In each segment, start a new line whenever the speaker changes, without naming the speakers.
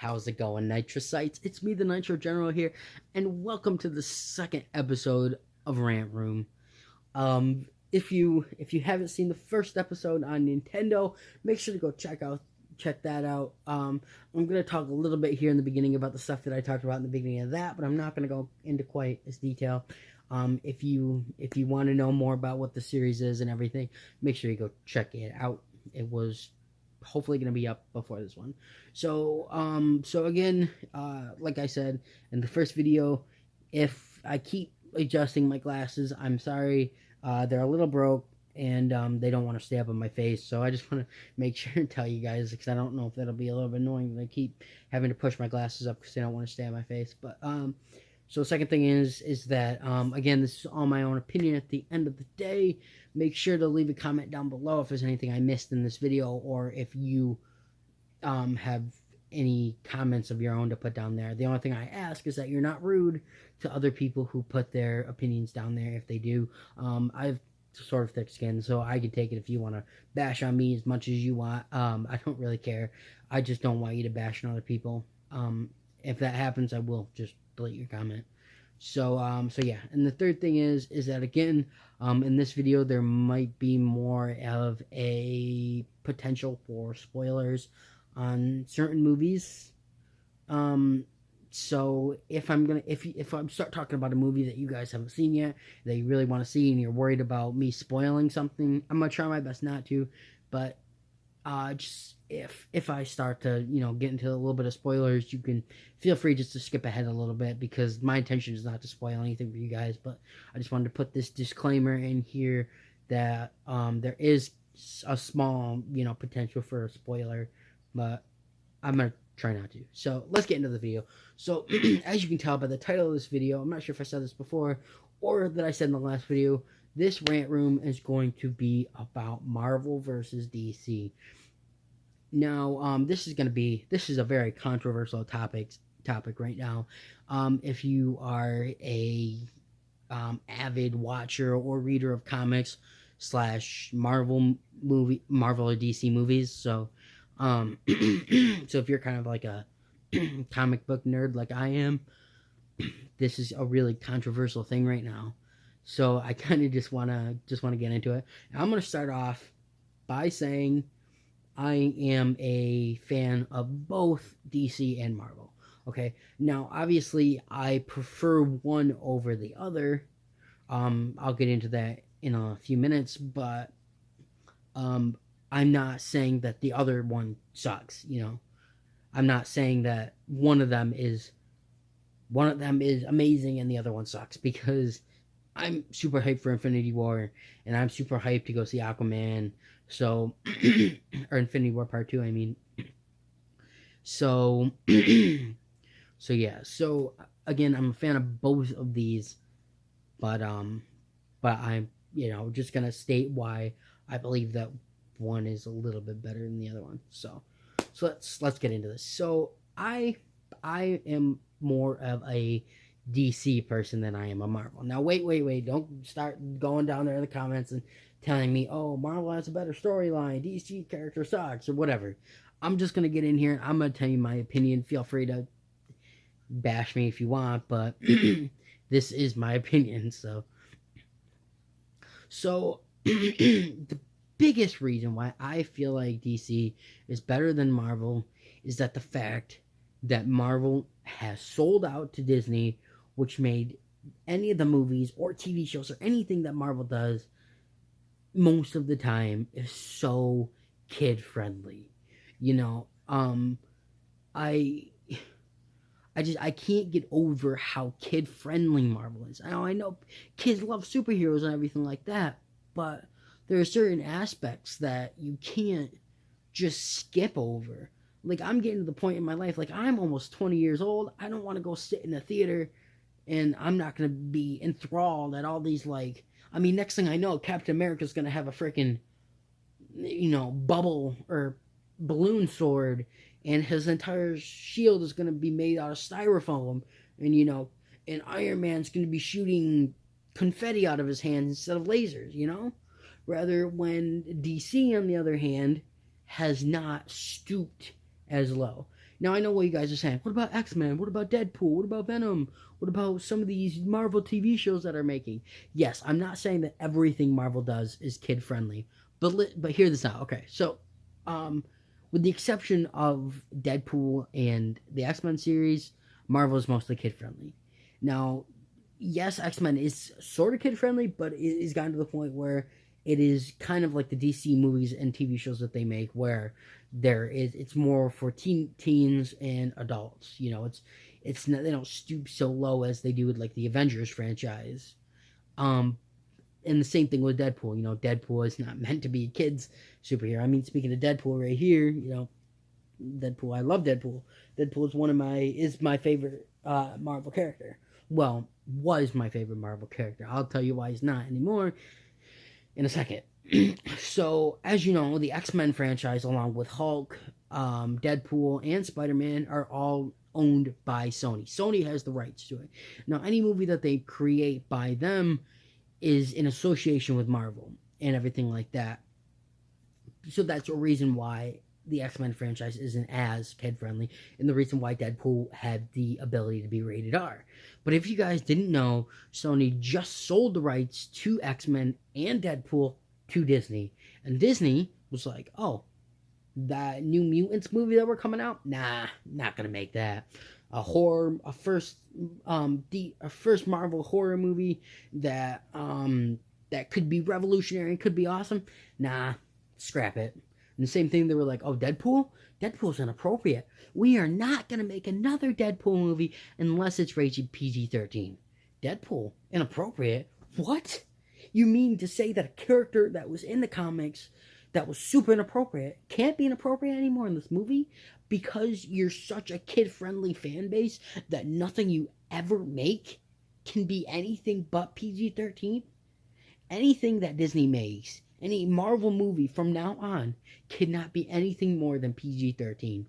How's it going, Nitrosites? It's me, the Nitro General here, and welcome to the second episode of Rant Room. If you haven't seen the first episode on Nintendo, make sure to go check that out. I'm gonna talk a little bit here in the beginning about the stuff that I talked about in the beginning of that, but I'm not gonna go into quite as detail. If you want to know more about what the series is and everything, make sure you go check it out. It was hopefully going to be up before this one. So again, like I said in the first video, if I keep adjusting my glasses, I'm sorry. They're a little broke, and they don't want to stay up on my face. So I just want to make sure and tell you guys, because I don't know if that'll be a little bit annoying that I keep having to push my glasses up because they don't want to stay on my face. But so the second thing is that, again, this is all my own opinion at the end of the day. Make sure to leave a comment down below if there's anything I missed in this video, or if you have any comments of your own to put down there. The only thing I ask is that you're not rude to other people who put their opinions down there if they do. I've sort of thick skin, so I can take it if you want to bash on me as much as you want. I don't really care. I just don't want you to bash on other people. If that happens, I will just delete your comment. So yeah. And the third thing is that, again, in this video, there might be more of a potential for spoilers on certain movies. So if I start talking about a movie that you guys haven't seen yet, that you really want to see, and you're worried about me spoiling something, I'm gonna try my best not to. But just if I start to get into a little bit of spoilers, you can feel free just to skip ahead a little bit, because my intention is not to spoil anything for you guys. But I just wanted to put this disclaimer in here that there is a small potential for a spoiler, but I'm gonna try not to. So let's get into the video. So as you can tell by the title of this video, I'm not sure if I said this before or that I said in the last video, this rant room is going to be about Marvel versus DC. Now, this is a very controversial topic right now. If you are a avid watcher or reader of comics / Marvel or DC movies, so so if you're kind of like a comic book nerd like I am, this is a really controversial thing right now. So I kind of just wanna get into it. I'm gonna start off by saying I am a fan of both DC and Marvel. Okay, now obviously I prefer one over the other. I'll get into that in a few minutes, but I'm not saying that the other one sucks. I'm not saying that one of them is amazing and the other one sucks, because I'm super hyped for Infinity War, and I'm super hyped to go see Aquaman. So, or Infinity War Part 2, I mean. So, so yeah. So again, I'm a fan of both of these, but I'm just gonna state why I believe that one is a little bit better than the other one. So let's get into this. So I am more of a DC person than I am a Marvel. Now wait, don't start going down there in the comments and telling me, oh, Marvel has a better storyline, DC character sucks, or whatever. I'm just gonna get in here and I'm gonna tell you my opinion. Feel free to bash me if you want, but this is my opinion. So the biggest reason why I feel like DC is better than Marvel is that the fact that Marvel has sold out to Disney, which made any of the movies or TV shows or anything that Marvel does most of the time is so kid friendly. I can't get over how kid friendly Marvel is. I know kids love superheroes and everything like that, but there are certain aspects that you can't just skip over. Like, I'm getting to the point in my life, like, I'm almost 20 years old. I don't want to go sit in a theater, and I'm not going to be enthralled at all these, next thing I know, Captain America's going to have a freaking, bubble or balloon sword, and his entire shield is going to be made out of styrofoam, and Iron Man's going to be shooting confetti out of his hands instead of lasers, Rather, when DC, on the other hand, has not stooped as low. Now I know what you guys are saying. What about X-Men? What about Deadpool? What about Venom? What about some of these Marvel TV shows that are making? Yes, I'm not saying that everything Marvel does is kid friendly, but hear this out. Okay, so with the exception of Deadpool and the X-Men series, Marvel is mostly kid friendly. Now, yes, X-Men is sort of kid friendly, but it has gotten to the point where it is kind of like the DC movies and TV shows that they make, where it's more for teens and adults. You know, it's not, they don't stoop so low as they do with like the Avengers franchise. Um, and the same thing with Deadpool. You know, Deadpool is not meant to be a kids superhero. I mean, speaking of Deadpool right here, you know, Deadpool. I love Deadpool. Deadpool is my favorite Marvel character. Well, was my favorite Marvel character. I'll tell you why he's not anymore in a second. So, as you know, the X-Men franchise, along with Hulk, Deadpool, and Spider-Man, are all owned by Sony. Sony has the rights to it. Now, any movie that they create by them is in association with Marvel and everything like that. So that's a reason why the X-Men franchise isn't as kid-friendly, and the reason why Deadpool had the ability to be rated R. But if you guys didn't know, Sony just sold the rights to X-Men and Deadpool to Disney. And Disney was like, oh, that New Mutants movie that we're coming out? Nah, not gonna make that. A first Marvel horror movie that could be revolutionary, could be awesome. Nah, scrap it. And the same thing, they were like, oh, Deadpool's inappropriate. We are not going to make another Deadpool movie unless it's rated PG-13. Deadpool? Inappropriate? What? You mean to say that a character that was in the comics that was super inappropriate can't be inappropriate anymore in this movie? Because you're such a kid-friendly fan base that nothing you ever make can be anything but PG-13? Anything that Disney makes, any Marvel movie from now on, cannot be anything more than PG-13.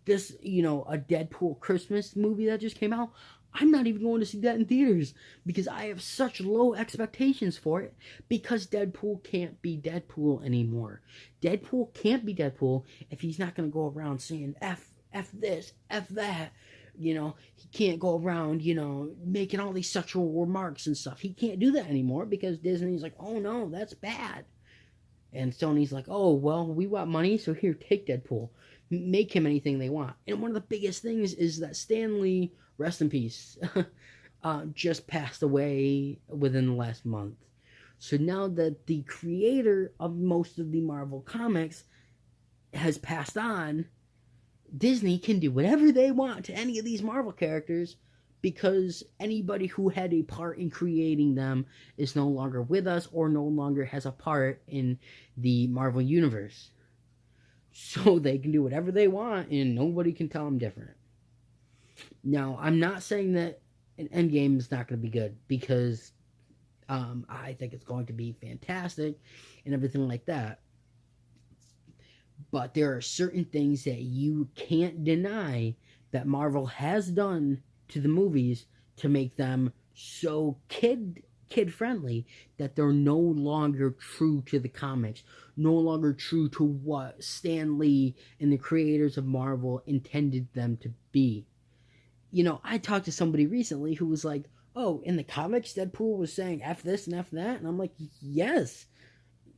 This, you know, a Deadpool Christmas movie that just came out, I'm not even going to see that in theaters because I have such low expectations for it, because Deadpool can't be Deadpool anymore. Deadpool can't be Deadpool if he's not going to go around saying F this, F that. You know, he can't go around, you know, making all these sexual remarks and stuff. He can't do that anymore because Disney's like, oh no, that's bad. And Sony's like, oh, well, we want money, so here, take Deadpool. Make him anything they want. And one of the biggest things is that Stan Lee, rest in peace, just passed away within the last month. So now that the creator of most of the Marvel comics has passed on, Disney can do whatever they want to any of these Marvel characters because anybody who had a part in creating them is no longer with us or no longer has a part in the Marvel universe. So they can do whatever they want and nobody can tell them different. Now, I'm not saying that an Endgame is not going to be good, because I think it's going to be fantastic and everything like that. But there are certain things that you can't deny that Marvel has done to the movies to make them so kid friendly that they're no longer true to the comics, no longer true to what Stan Lee and the creators of Marvel intended them to be. You know, I talked to somebody recently who was like, oh, in the comics Deadpool was saying F this and F that, and I'm like, yes.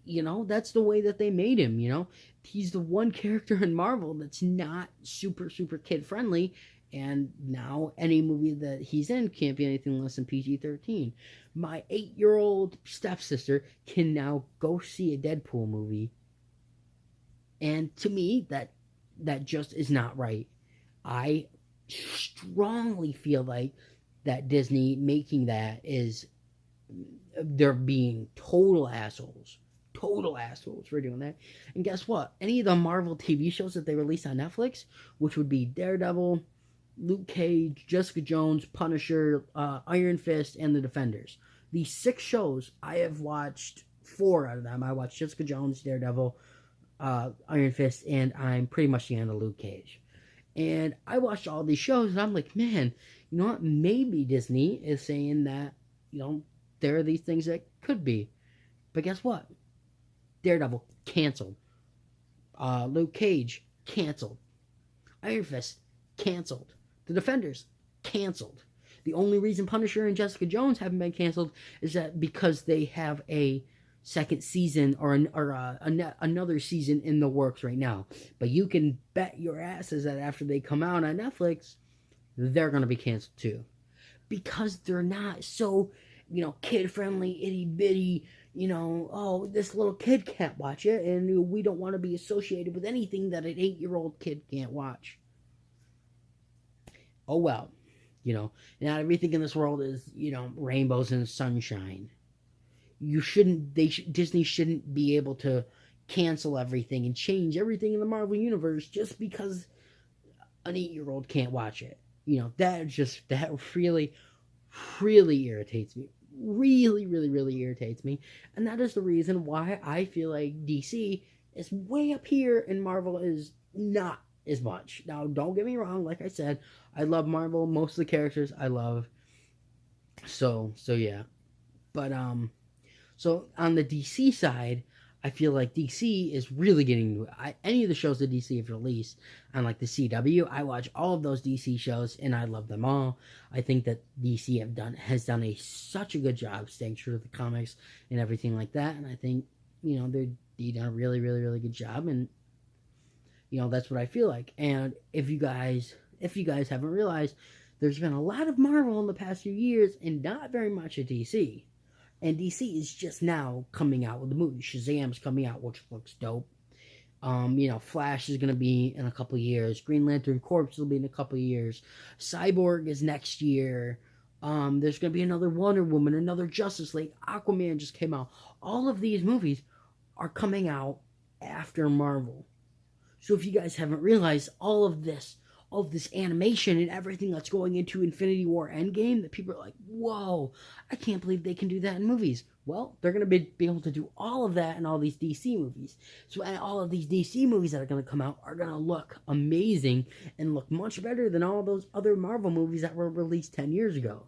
You know, that's the way that they made him, you know. He's the one character in Marvel that's not super kid friendly, and now any movie that he's in can't be anything less than PG-13. My 8-year-old stepsister can now go see a Deadpool movie, and to me, that just is not right. I strongly feel like that Disney making that is, they're being total assholes for doing that. And guess what? Any of the Marvel TV shows that they release on Netflix, which would be Daredevil, Luke Cage, Jessica Jones, Punisher, Iron Fist, and The Defenders. These 6 shows, I have watched 4 out of them. I watched Jessica Jones, Daredevil, Iron Fist, and I'm pretty much the end of Luke Cage. And I watched all these shows, and I'm like, man, you know what? Maybe Disney is saying that, you know, there are these things that could be. But guess what? Daredevil, canceled. Luke Cage, canceled. Iron Fist, canceled. The Defenders, canceled. The only reason Punisher and Jessica Jones haven't been canceled is that because they have a second season or another season in the works right now. But you can bet your asses that after they come out on Netflix, they're going to be canceled too. Because they're not so, kid friendly, itty bitty, oh, this little kid can't watch it, and we don't want to be associated with anything that an 8-year-old kid can't watch. Oh well, not everything in this world is, rainbows and sunshine. Disney shouldn't be able to cancel everything and change everything in the Marvel universe just because an 8-year-old can't watch it. That really, really irritates me. Really, really, really irritates me. And that is the reason why I feel like DC is way up here and Marvel is not as much. Now, don't get me wrong. Like I said, I love Marvel. Most of the characters I love. So yeah. But, so on the DC side, I feel like DC is really getting any of the shows that DC have released on like the CW. I watch all of those DC shows and I love them all. I think that DC has done such a good job staying true to the comics and everything like that. And I think they've done a really, really, really good job. And that's what I feel like. And if you guys haven't realized, there's been a lot of Marvel in the past few years and not very much of DC. And DC is just now coming out with the movie. Shazam's coming out, which looks dope. Flash is going to be in a couple of years. Green Lantern Corps will be in a couple of years. Cyborg is next year. There's going to be another Wonder Woman, another Justice League. Aquaman just came out. All of these movies are coming out after Marvel. So if you guys haven't realized, all of this animation and everything that's going into Infinity War Endgame, that people are like, whoa, I can't believe they can do that in movies. Well, they're going to be able to do all of that in all these DC movies. So all of these DC movies that are going to come out are going to look amazing and look much better than all those other Marvel movies that were released 10 years ago.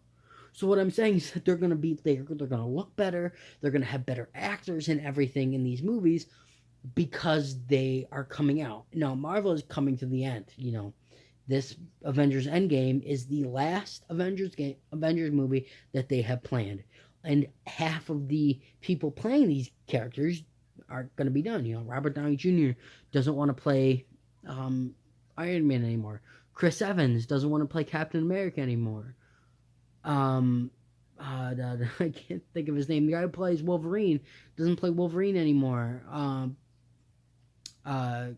So what I'm saying is that they're going to look better. They're going to have better actors and everything in these movies because they are coming out. Now, Marvel is coming to the end, This Avengers Endgame is the last Avengers movie that they have planned. And half of the people playing these characters are going to be done. Robert Downey Jr. doesn't want to play Iron Man anymore. Chris Evans doesn't want to play Captain America anymore. I can't think of his name. The guy who plays Wolverine doesn't play Wolverine anymore. The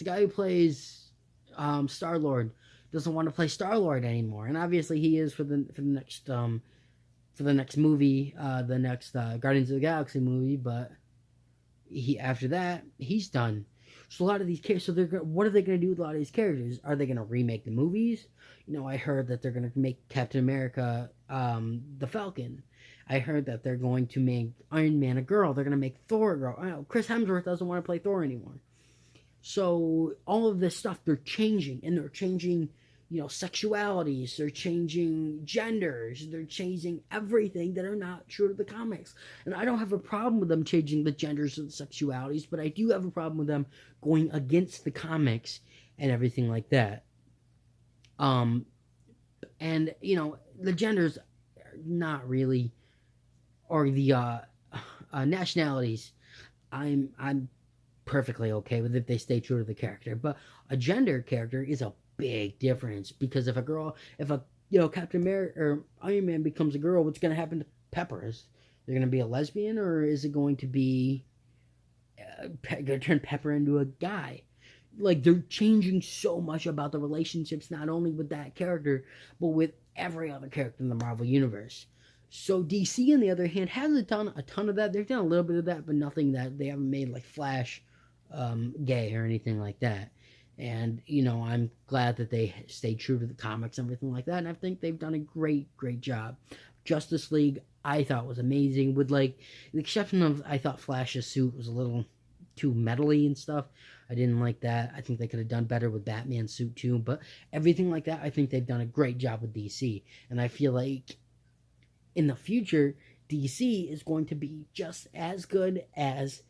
guy who plays Star-Lord doesn't want to play Star-Lord anymore, and obviously he is for the next movie, the next Guardians of the Galaxy movie. But after that he's done. So a lot of these characters, what are they going to do with a lot of these characters? Are they going to remake the movies? I heard that they're going to make Captain America the Falcon. I heard that they're going to make Iron Man a girl. They're going to make Thor a girl. Chris Hemsworth doesn't want to play Thor anymore. So all of this stuff, they're changing. And they're changing, sexualities. They're changing genders. They're changing everything that are not true to the comics. And I don't have a problem with them changing the genders or the sexualities, but I do have a problem with them going against the comics and everything like that. And, the genders are not really... or the nationalities, I'm perfectly okay with if they stay true to the character. But a gender character is a big difference, because if Captain America or Iron Man becomes a girl, what's going to happen to Pepper? Is there going to be a lesbian, or is it going to be going to turn Pepper into a guy? Like, they're changing so much about the relationships, not only with that character, but with every other character in the Marvel Universe. So DC, on the other hand, hasn't done a ton of that. They've done a little bit of that, but nothing that they haven't made like Flash gay or anything like that. And, I'm glad that they stayed true to the comics and everything like that. And I think they've done a great, great job. Justice League, I thought was amazing. With the exception of, I thought Flash's suit was a little too metally and stuff. I didn't like that. I think they could have done better with Batman's suit too. But everything like that, I think they've done a great job with DC. And I feel like in the future, DC is going to be just as good as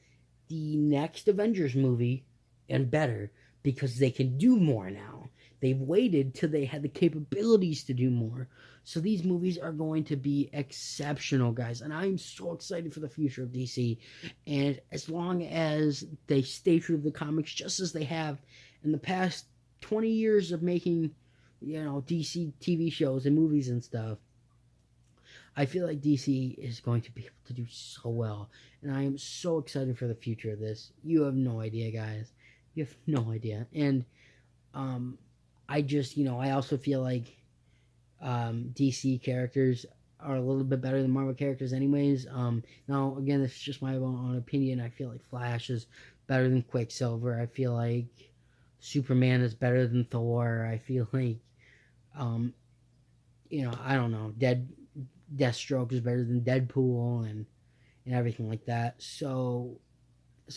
the next Avengers movie, and better, because they can do more now. They've waited till they had the capabilities to do more. So these movies are going to be exceptional, guys. And I'm so excited for the future of DC. And as long as they stay true to the comics, just as they have in the past 20 years of making, DC TV shows and movies and stuff, I feel like DC is going to be able to do so well. And I am so excited for the future of this. You have no idea, guys. You have no idea. And I just, I also feel like DC characters are a little bit better than Marvel characters anyways. Now, again, this is just my own opinion. I feel like Flash is better than Quicksilver. I feel like Superman is better than Thor. I feel like, I don't know, Deathstroke is better than Deadpool and everything like that. So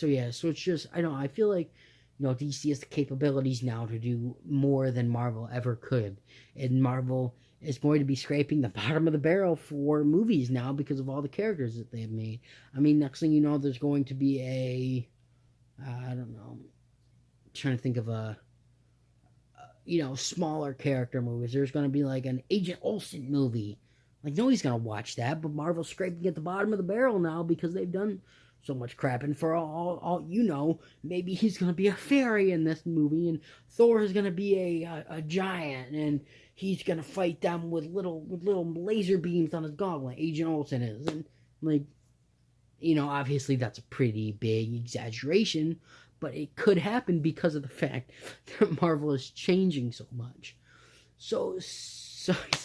yeah, so it's just, I feel like, DC has the capabilities now to do more than Marvel ever could. And Marvel is going to be scraping the bottom of the barrel for movies now because of all the characters that they have made. I mean, next thing you know, there's going to be I don't know, I'm trying to think of smaller character movies. There's going to be like an Agent Olsen movie. Like, nobody's going to watch that, but Marvel's scraping at the bottom of the barrel now because they've done so much crap. And for all maybe he's going to be a fairy in this movie, and Thor is going to be a giant, and he's going to fight them with little laser beams on his gauntlet. Agent Olsen is. And, like, obviously that's a pretty big exaggeration, but it could happen because of the fact that Marvel is changing so much. So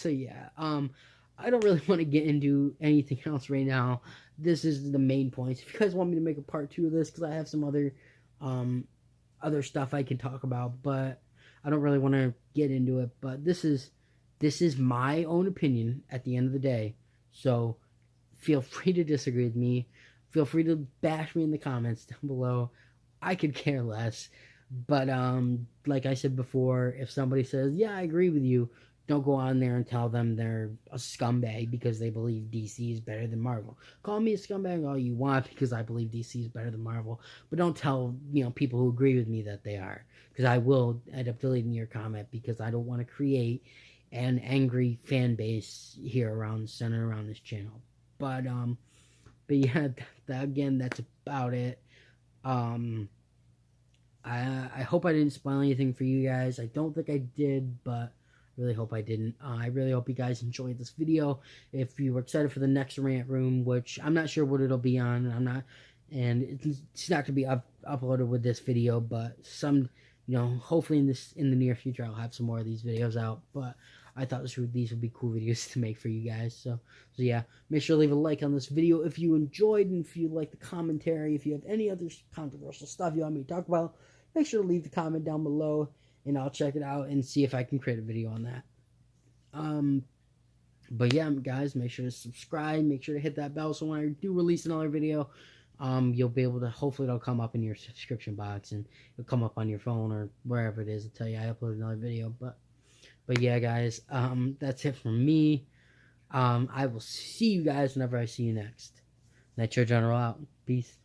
yeah. I don't really want to get into anything else right now. This is the main points. If you guys want me to make a part 2 of this, because I have some other stuff I can talk about, but I don't really want to get into it. But this is my own opinion at the end of the day. So feel free to disagree with me. Feel free to bash me in the comments down below. I could care less. But like I said before, if somebody says, yeah, I agree with you, don't go on there and tell them they're a scumbag because they believe DC is better than Marvel. Call me a scumbag all you want because I believe DC is better than Marvel. But don't tell, people who agree with me that they are. Because I will end up deleting your comment because I don't want to create an angry fan base here centered around this channel. But yeah, again, that's about it. I hope I didn't spoil anything for you guys. I don't think I did, but really hope I didn't. I really hope you guys enjoyed this video. If you were excited for the next rant room, which I'm not sure what it'll be on, and it's not gonna be uploaded with this video, but hopefully in the near future I'll have some more of these videos out. But I thought these would be cool videos to make for you guys. So yeah, make sure to leave a like on this video if you enjoyed, and if you like the commentary. If you have any other controversial stuff you want me to talk about, make sure to leave the comment down below, and I'll check it out and see if I can create a video on that. But yeah, guys, make sure to subscribe. Make sure to hit that bell so when I do release another video, you'll be able to, hopefully it'll come up in your subscription box, and it'll come up on your phone or wherever it is to tell you I uploaded another video. But yeah, guys, that's it from me. I will see you guys whenever I see you next. Nitro General out. Peace.